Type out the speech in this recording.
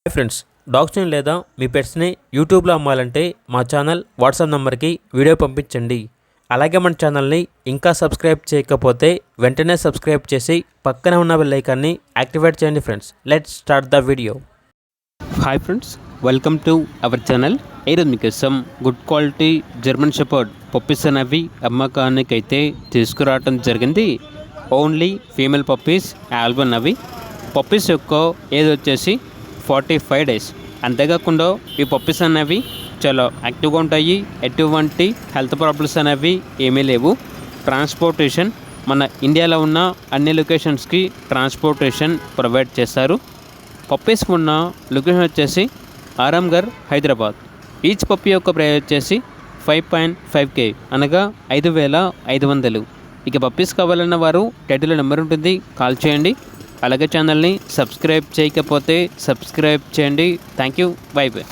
Hi friends, డాగ్స్ని లేదా మీ పెట్స్ని యూట్యూబ్లో అమ్మాలంటే మా ఛానల్ వాట్సాప్ నెంబర్కి వీడియో పంపించండి. అలాగే మన ఛానల్ని ఇంకా సబ్స్క్రైబ్ చేయకపోతే వెంటనే సబ్స్క్రైబ్ చేసి పక్కనే ఉన్న బెల్ ఐకాన్ని యాక్టివేట్ చేయండి. Friends, let's start the video. Hi friends, welcome to our channel. ఈరోజు మీకోసం good quality German shepherd puppies అనేవి అమ్మకానికైతే తీసుకురావడం జరిగింది. ఓన్లీ ఫీమేల్ పప్పీస్ ఆల్బన్. అవి పప్పీస్ యొక్క ఏజ్ వచ్చేసి 45 days. అంతేకాకుండా ఈ పప్పీస్ అనేవి చాలా యాక్టివ్గా ఉంటాయి. ఎటువంటి హెల్త్ ప్రాబ్లమ్స్ అనేవి ఏమీ లేవు. ట్రాన్స్పోర్టేషన్ మన ఇండియాలో ఉన్న అన్ని లొకేషన్స్కి ట్రాన్స్పోర్టేషన్ ప్రొవైడ్ చేస్తారు. పప్పీస్ ఉన్న లొకేషన్ వచ్చేసి ఆరాంఘర్, హైదరాబాద్. ఈచ్ పప్పీ యొక్క ప్రైస్ వచ్చేసి 5.5K అనగా 5,500. ఇక పప్పీస్ కావాలన్న వారు టైటిల్లో నెంబర్ ఉంటుంది, కాల్ చేయండి. అలాగే ఛానల్ని సబ్స్క్రైబ్ చేయకపోతే సబ్స్క్రైబ్ చేయండి. Thank you. By by.